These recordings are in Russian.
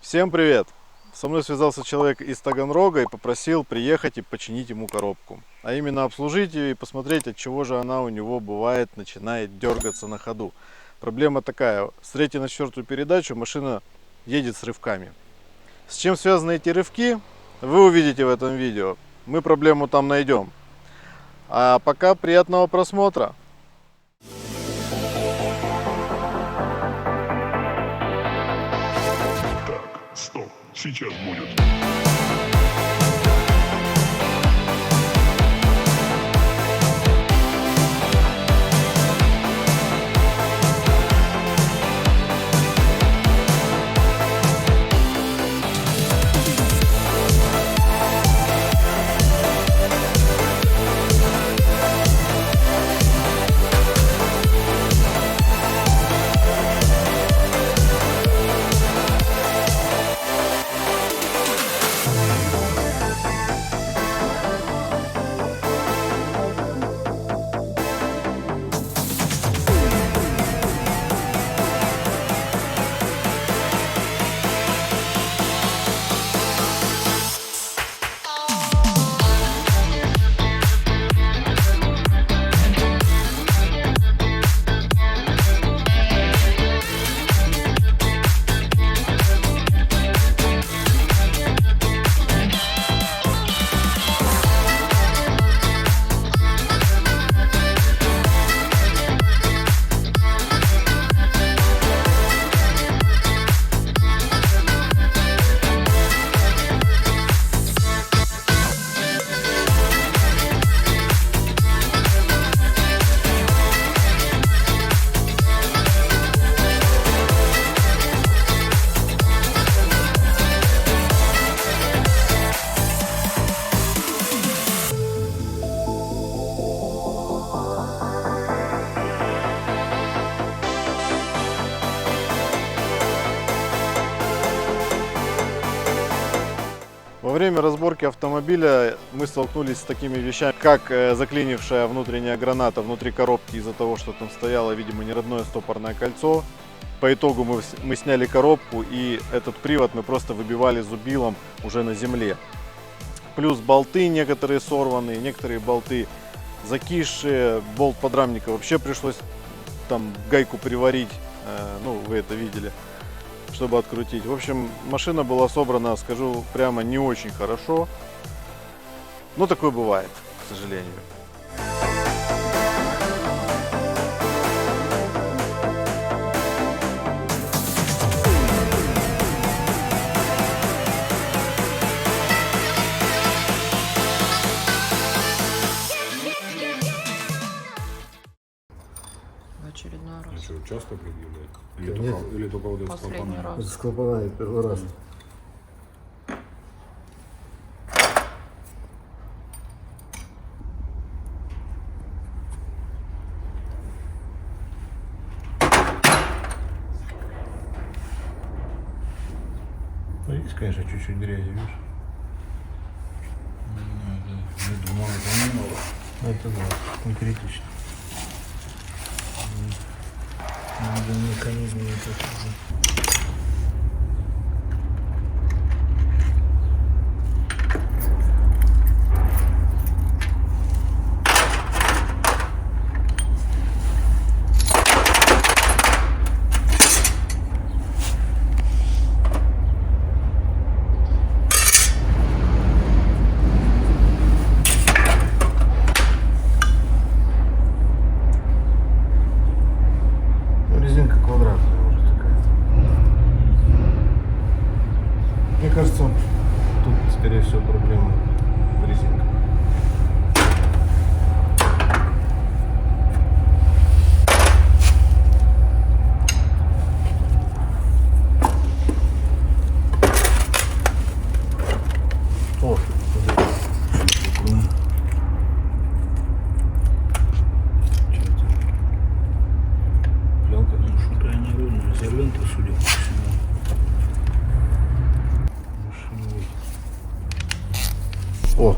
Всем привет! Со мной связался человек из Таганрога и попросил приехать и починить ему коробку. А именно обслужить ее и посмотреть, от чего же она у него бывает начинает дергаться на ходу. Проблема такая, с 3 на 4 передачу машина едет с рывками. С чем связаны эти рывки, вы увидите в этом видео. Мы проблему там найдем. А пока приятного просмотра! Стоп, сейчас будет. Во время разборки автомобиля мы столкнулись с такими вещами, как заклинившая внутренняя граната внутри коробки из-за того, что там стояло, видимо, неродное стопорное кольцо. По итогу мы сняли коробку, и этот привод мы просто выбивали зубилом уже на земле. Плюс болты некоторые сорванные, некоторые болты закисшие, болт подрамника вообще пришлось там гайку приварить, ну вы это видели, чтобы открутить. В общем, машина была собрана, скажу прямо, не очень хорошо. Но такое бывает, к сожалению. В очередной раз. Что, часто предъявляют? Да Или, нет. или только вот это с Последний клапанами? раз. Это с клапанами первый раз. Ну, есть, конечно, чуть-чуть грязи, видишь? Я думал, это немного. Это да, не критично. Надо механизм не так. Резинка квадратная уже такая. Мне кажется, тут, скорее всего, проблема в резинке. О, пленка. Что-то они ровно изолента, судя по всему. Машина. О,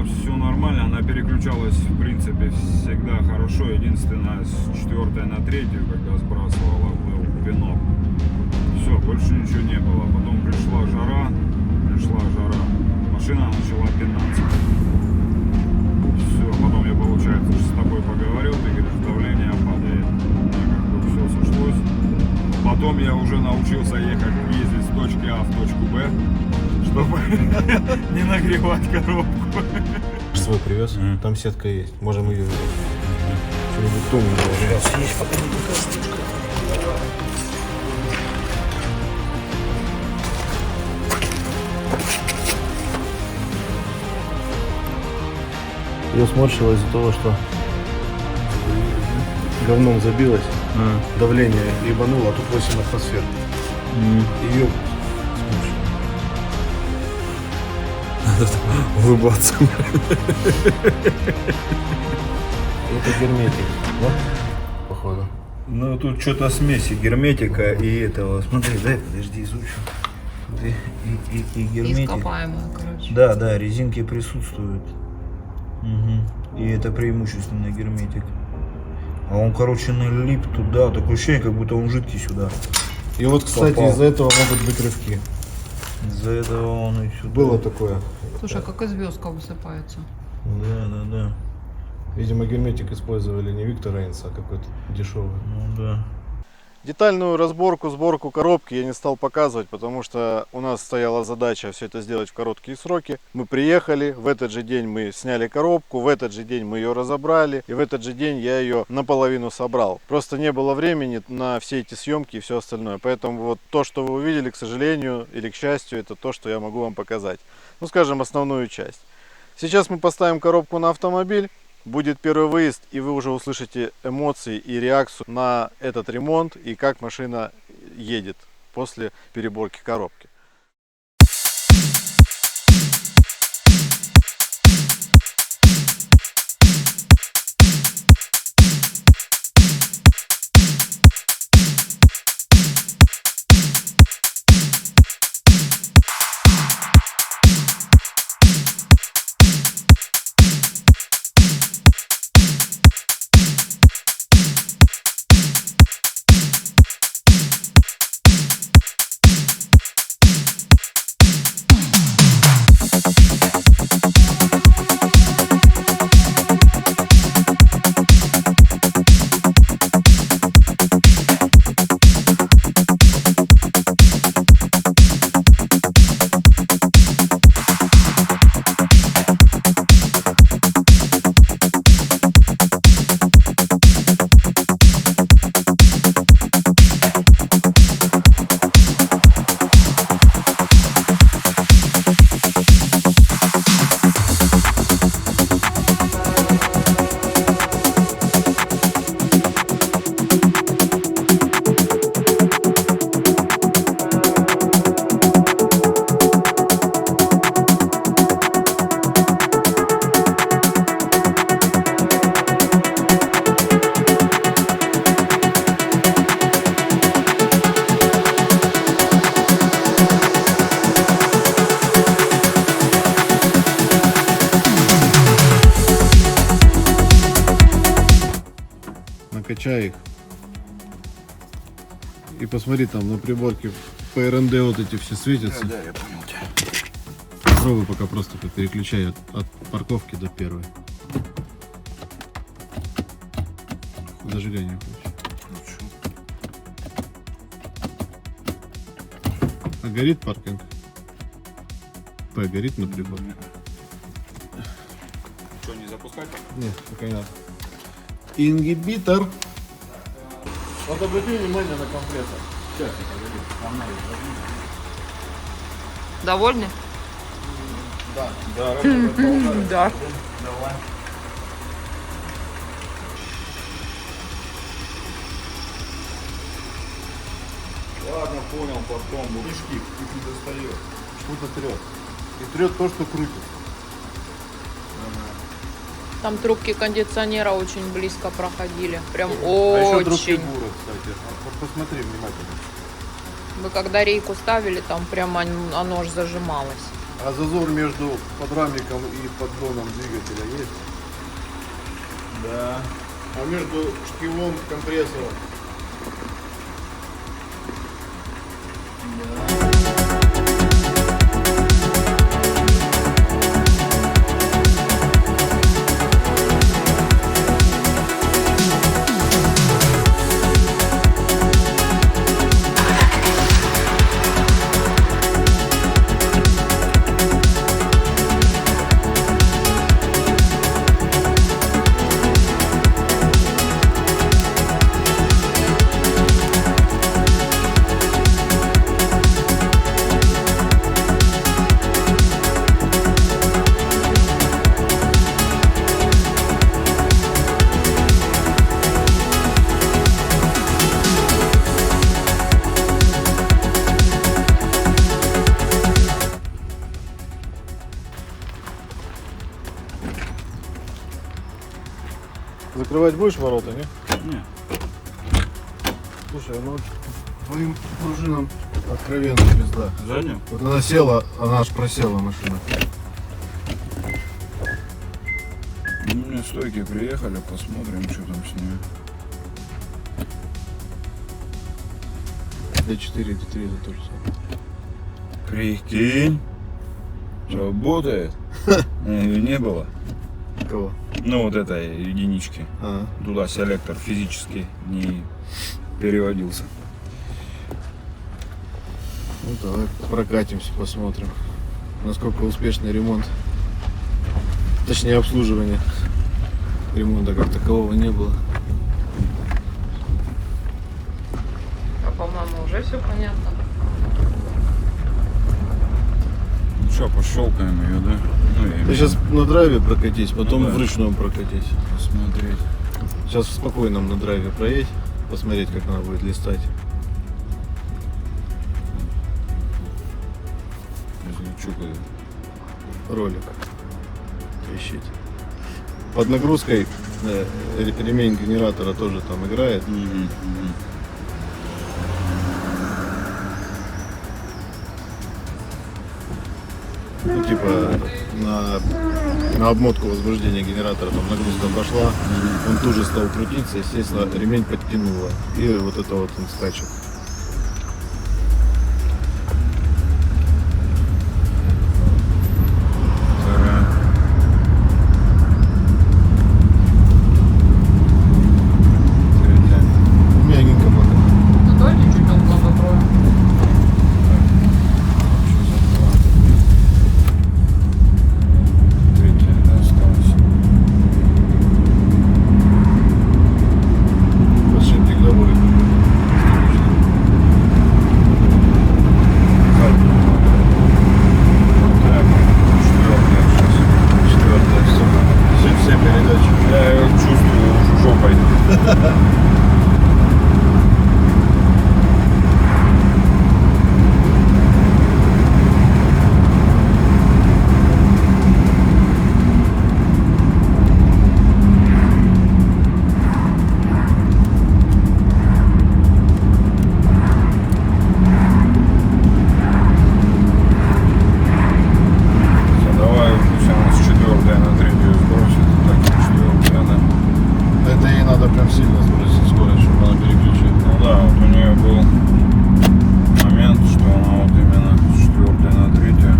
Все нормально, она переключалась в принципе всегда хорошо. Единственное, с 4 на 3, когда сбрасывала, был пинок. Все, больше ничего не было. Потом пришла жара, машина начала пинаться. Все, потом я, получается, с тобой поговорил, ты говоришь, давление падает. Как бы все сошлось. Потом я уже научился ездить с точки А в точку Б, чтобы не нагревать коробку. Свой привез, там сетка есть, можем ее что-нибудь тоненькое. Сейчас есть пока не такая штучка. Ее сморщило из-за того, что говном забилось, давление ебануло, а тут 8 атмосфер. Ее улыбаться. Это герметик, да? Походу. Ну тут что-то смеси герметика и этого. Смотри, дай, подожди, изучу. Смотри, и герметик. Ископаемая, короче. Да, резинки присутствуют. Угу. И это преимущественно герметик. А он, короче, налип туда. Такое ощущение, как будто он жидкий сюда. И вот, кстати, Попал. из-за этого могут быть рывки. Из-за этого он и сюда. Было такое. Слушай, а как и звездка высыпается? Да. Видимо, герметик использовали не Виктор Рейнс, а какой-то дешевый. Ну да. Детальную разборку, сборку коробки я не стал показывать, потому что у нас стояла задача все это сделать в короткие сроки. Мы приехали, в этот же день мы сняли коробку, в этот же день мы ее разобрали, и в этот же день я ее наполовину собрал. Просто не было времени на все эти съемки и все остальное. Поэтому вот то, что вы увидели, к сожалению или к счастью, это то, что я могу вам показать. Ну, скажем, основную часть. Сейчас мы поставим коробку на автомобиль. Будет первый выезд, и вы уже услышите эмоции и реакцию на этот ремонт и как машина едет после переборки коробки. Накачай их. И посмотри, там на приборке по РНД вот эти все светятся. Да, я понял тебя. Попробуй пока просто переключай от парковки до первой. Зажигание включи. А горит паркинг? П горит на приборке? Что, не запускать? Нет, пока не надо. Ингибитор. Вот обрати внимание на компрессор. Сейчас, Довольны? Да. Да. Давай. Ладно, понял, потом. Мешки, их не достает. Что-то трет. И трет то, что крутит. Там трубки кондиционера очень близко проходили. Прям А еще друг очень. фигура, кстати. Вот посмотри внимательно. Мы когда рейку ставили, там прям оно ж зажималось. А зазор между подрамником и поддоном двигателя есть? Да. А между шкивом компрессора? Да. Закрывать будешь ворота, не? Не. Слушай, ну твоим пружинам откровенно пизда. Задним? Вот она села, она аж просела машина. У меня стойки приехали, посмотрим, что там с ними. D4, D3 это то же самое. Прикинь. Работает. Ее не было. Кого? Ну вот этой единички. А, Туда селектор физически не переводился. ну давай прокатимся, посмотрим, насколько успешный ремонт. Точнее обслуживание. Ремонта как такового не было. А по-моему, уже все понятно. Ну что, пощелкаем ее, да? Ну, я Ты имею сейчас на драйве прокатись, потом Ну да. в ручном прокатись. посмотреть. Сейчас в спокойном на драйве проедь, посмотреть, как она будет листать. Если что, Ролик ищите. Под нагрузкой ремень генератора тоже там играет. Ну, типа на обмотку возбуждения генератора там нагрузка пошла, он тут же стал крутиться, естественно, ремень подтянуло. И вот это вот он скачет. Вторая. Третья. Мягенько пока. Ну давайте чуть окна закроем. Третья осталась. Подшипник доволен. Четвертая, все передачи. Я ее чувствую уже жопой. Давай, пусть она с четвертой на третью сбросит, так и четвертая, да. Это ей надо прям сильно сбросить скорость, чтобы она переключила. Ну да, вот у нее был момент, что она вот именно с четвертой на третью.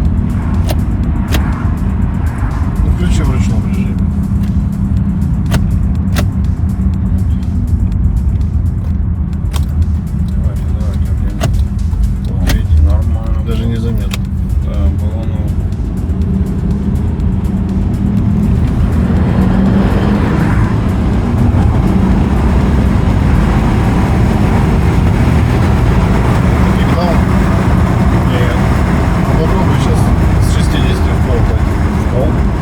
Ну, включи в ручном режиме. Давайте, вот видите, нормально. Даже незаметно. Да, было, ну. Сигнал? Нет. Попробуй сейчас с 60 в пол пойти.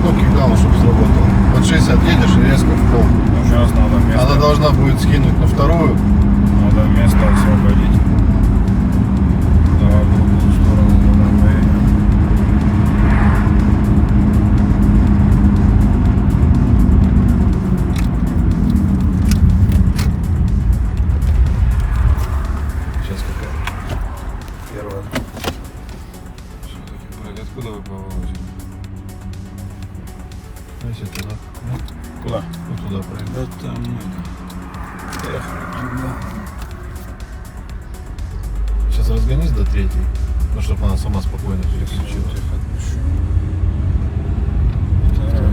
Ну, кикдаун, чтобы сработал. Вот 60 едешь и резко в пол. Ну, сейчас надо место. Она должна будет скинуть на вторую. Надо место освободить. Давай в другую сторону туда поедем. Сейчас какая? Первая. Все-таки, блядь, откуда вы повозите? Если туда. Куда? Ну, туда проехать. Да там это. Поехали туда. Сейчас разгонись до третьей. Ну, чтобы она сама спокойно переключилась. Тихо, отпущу. Вторая.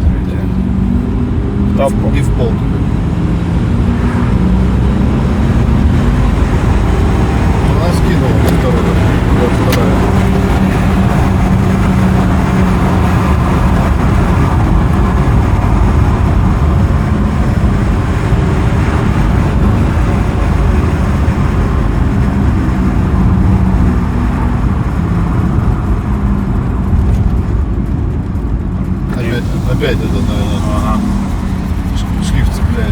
Третья. Тапку. И в пол туда. Она скинула на вторую. Вот вторая. Опять это, наверное, Ага. шлиф цепляет.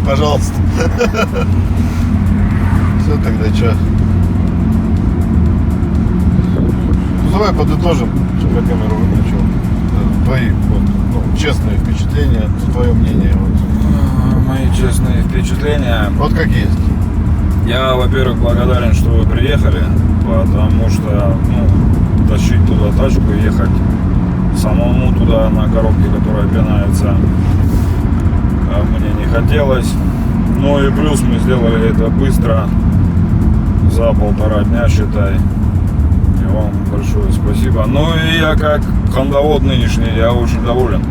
пожалуйста. Все, тогда что? Ну, давай подытожим, чтобы я камеру выключил. Твои вот, ну, честные впечатления, твое мнение. Вот. Мои честные впечатления. Вот как есть. Я, во-первых, благодарен, что вы приехали, потому что, ну, тащить туда тачку, ехать самому туда на коробке, которая пинается, мне не хотелось. Ну и плюс мы сделали это быстро, за 1,5 дня, считай. И вам большое спасибо. Ну и я как хондовод нынешний, я очень доволен.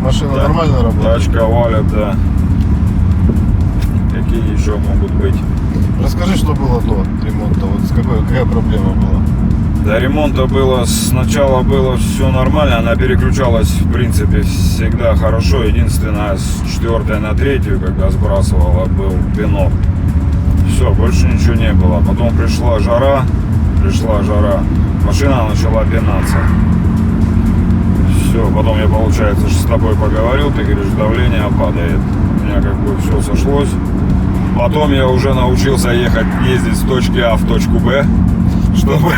Машина Да. нормально работает? Тачка валит, да. Какие еще могут быть? Расскажи, что было до ремонта, вот какая проблема была? До ремонта сначала было все нормально, она переключалась в принципе всегда хорошо. Единственное, с 4 на 3, когда сбрасывала, был пинок. Все, больше ничего не было. Потом пришла жара, машина начала пинаться. Все, потом я, получается, с тобой поговорил, ты говоришь, давление падает. У меня как бы все сошлось. Потом я уже научился ездить с точки А в точку Б, чтобы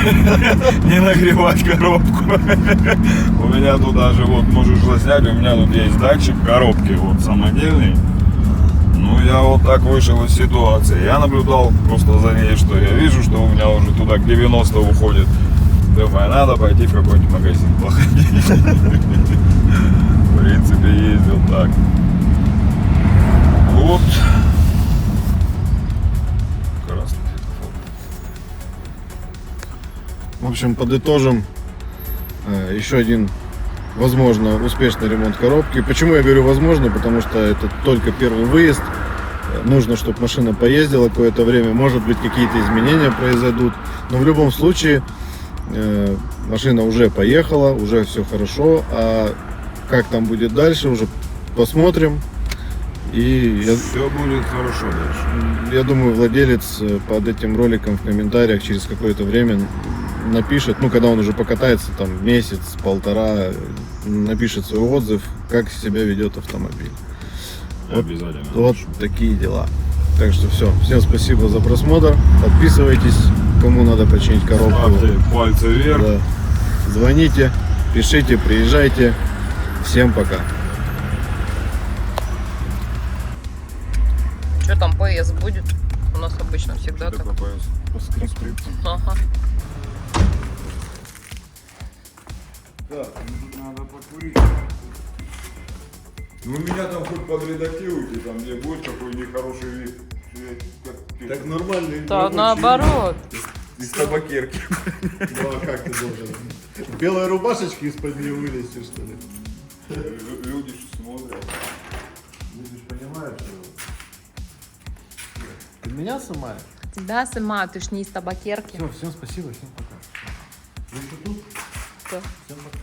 не нагревать коробку. У меня тут даже, вот, можешь заснять, у меня тут есть датчик коробки, вот, самодельный. Ну, я вот так вышел из ситуации. Я наблюдал просто за ней, что я вижу, что у меня уже туда к 90 уходит. Думаю, надо пойти в какой-нибудь магазин походить. В принципе, ездил так. Вот. Красный светофор. В общем, подытожим. Еще один, возможно, успешный ремонт коробки. Почему я говорю возможно? Потому что это только первый выезд. Нужно, чтобы машина поездила какое-то время. Может быть, какие-то изменения произойдут. Но в любом случае, машина уже поехала, уже все хорошо. А как там будет дальше, уже посмотрим. И Все будет хорошо дальше. я думаю, владелец под этим роликом в комментариях через какое-то время напишет, ну, когда он уже покатается, там, месяц, полтора, напишет свой отзыв, как себя ведет автомобиль. Вот, Обязательно. вот такие дела. Так что все. Всем спасибо за просмотр. Подписывайтесь, кому надо починить коробку. Ставьте пальцы вверх. Да. Звоните, пишите, приезжайте. Всем пока. Что там, ПС будет? У нас обычно всегда так. Ага. Так, тут надо покурить. Ну меня там хоть подредактируйте, там где будет какой нехороший вид. Так нормальный. Да, наоборот. Из табакерки. Ну а как ты должен? В белой рубашечке из-под нее вылезти, что ли? Люди ж смотрят. Люди ж понимают, что... Ты меня снимаешь? Тебя сама, ты ж не из табакерки. Все, всем спасибо, всем пока. Вы еще тут? Всё. Всем пока.